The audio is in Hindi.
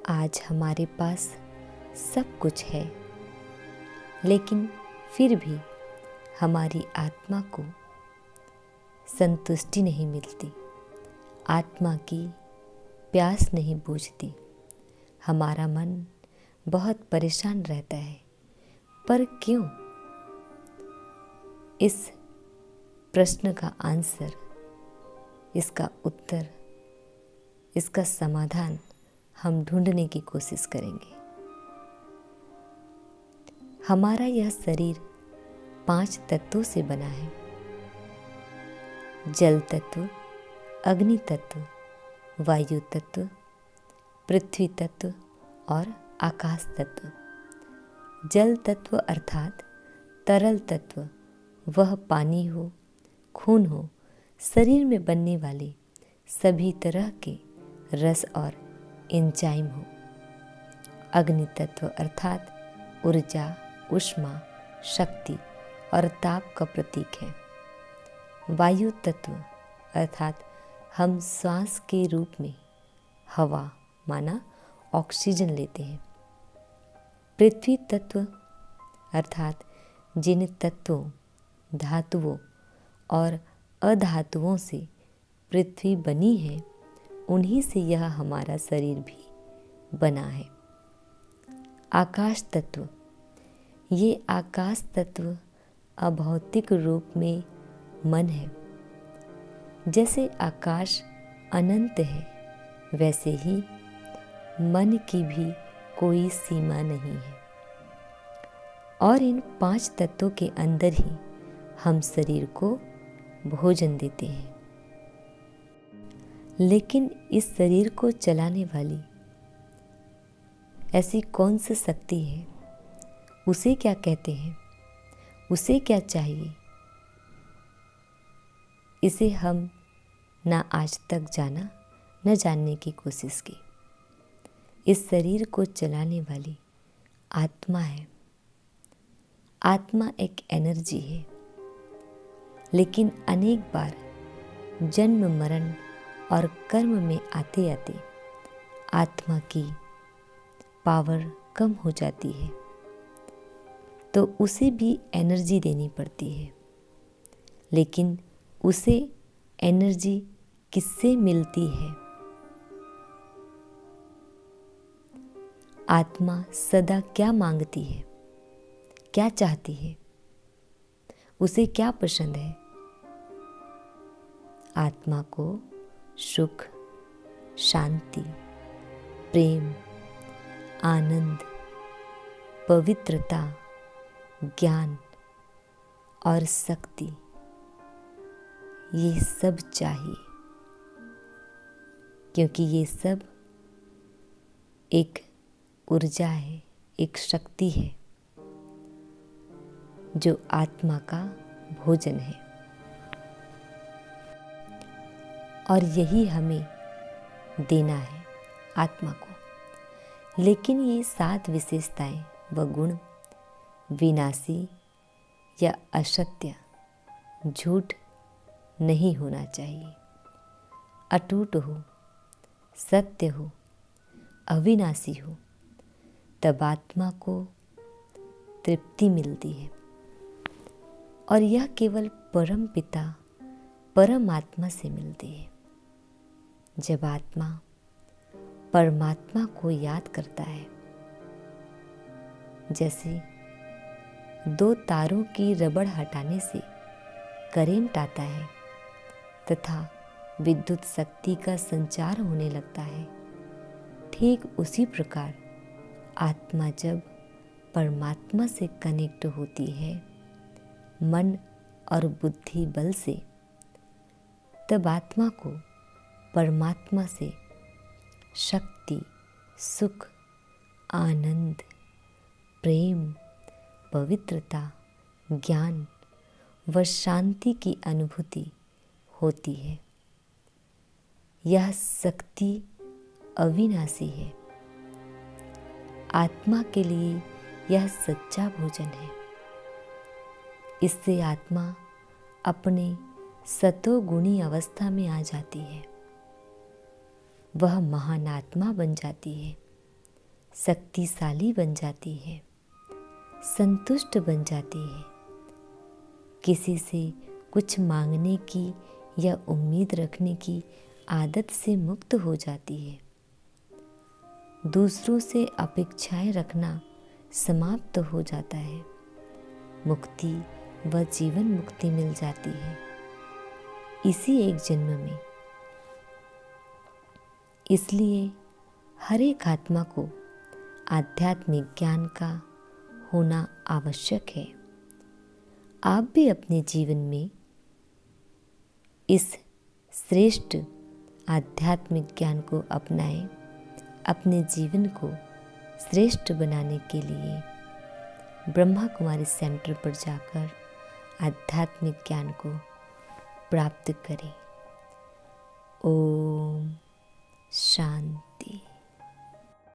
आज हमारे पास सब कुछ है, लेकिन फिर भी हमारी आत्मा को संतुष्टि नहीं मिलती, आत्मा की प्यास नहीं बुझती। हमारा मन बहुत परेशान रहता है। पर क्यों? इस प्रश्न का आंसर, इसका उत्तर, इसका समाधान हम ढूंढने की कोशिश करेंगे। हमारा यह शरीर 5 तत्वों से बना है। जल तत्व, अग्नि तत्व, वायु तत्व, पृथ्वी तत्व और आकाश तत्व। जल तत्व अर्थात तरल तत्व, वह पानी हो, खून हो, शरीर में बनने वाले सभी तरह के रस और एंजाइम हो। अग्नि तत्व अर्थात ऊर्जा, ऊष्मा, शक्ति और ताप का प्रतीक है। वायु तत्व अर्थात हम श्वास के रूप में हवा माना ऑक्सीजन लेते हैं। पृथ्वी तत्व अर्थात जिन तत्वों, धातुओं और अधातुओं से पृथ्वी बनी है, उन्हीं से यह हमारा शरीर भी बना है। आकाश तत्व, ये आकाश तत्व अभौतिक रूप में मन है। जैसे आकाश अनंत है, वैसे ही मन की भी कोई सीमा नहीं है। और इन 5 तत्वों के अंदर ही हम शरीर को भोजन देते हैं। लेकिन इस शरीर को चलाने वाली ऐसी कौन सी शक्ति है? उसे क्या कहते हैं? उसे क्या चाहिए? इसे हम ना आज तक जाना, न जानने की कोशिश की। इस शरीर को चलाने वाली आत्मा है। आत्मा एक एनर्जी है, लेकिन अनेक बार जन्म, मरण और कर्म में आते आते आत्मा की पावर कम हो जाती है, तो उसे भी एनर्जी देनी पड़ती है। लेकिन उसे एनर्जी किससे मिलती है? आत्मा सदा क्या मांगती है, क्या चाहती है, उसे क्या पसंद है? आत्मा को सुख, शांति, प्रेम, आनंद, पवित्रता, ज्ञान और शक्ति, ये सब चाहिए, क्योंकि ये सब एक ऊर्जा है, एक शक्ति है जो आत्मा का भोजन है। और यही हमें देना है आत्मा को। लेकिन ये 7 विशेषताएं व गुण विनाशी या असत्य, झूठ नहीं होना चाहिए। अटूट हो, सत्य हो, अविनाशी हो, तब आत्मा को तृप्ति मिलती है। और यह केवल परम पिता, परमात्मा से मिलती है। जब आत्मा परमात्मा को याद करता है, जैसे 2 तारों की रबड़ हटाने से करंट आता है तथा विद्युत शक्ति का संचार होने लगता है, ठीक उसी प्रकार आत्मा जब परमात्मा से कनेक्ट होती है मन और बुद्धि बल से, तब आत्मा को परमात्मा से शक्ति, सुख, आनंद, प्रेम, पवित्रता, ज्ञान व शांति की अनुभूति होती है। यह शक्ति अविनाशी है। आत्मा के लिए यह सच्चा भोजन है। इससे आत्मा अपने सतोगुणी अवस्था में आ जाती है। वह महान आत्मा बन जाती है शक्तिशाली बन जाती है, संतुष्ट बन जाती है, किसी से कुछ मांगने की या उम्मीद रखने की आदत से मुक्त हो जाती है, दूसरों से अपेक्षाएं रखना समाप्त हो जाता है, मुक्ति व जीवन मुक्ति मिल जाती है इसी एक जन्म में। इसलिए हर एक आत्मा को आध्यात्मिक ज्ञान का होना आवश्यक है। आप भी अपने जीवन में इस श्रेष्ठ आध्यात्मिक ज्ञान को अपनाएं, अपने जीवन को श्रेष्ठ बनाने के लिए ब्रह्मा कुमारी सेंटर पर जाकर आध्यात्मिक ज्ञान को प्राप्त करें। ओम शांति।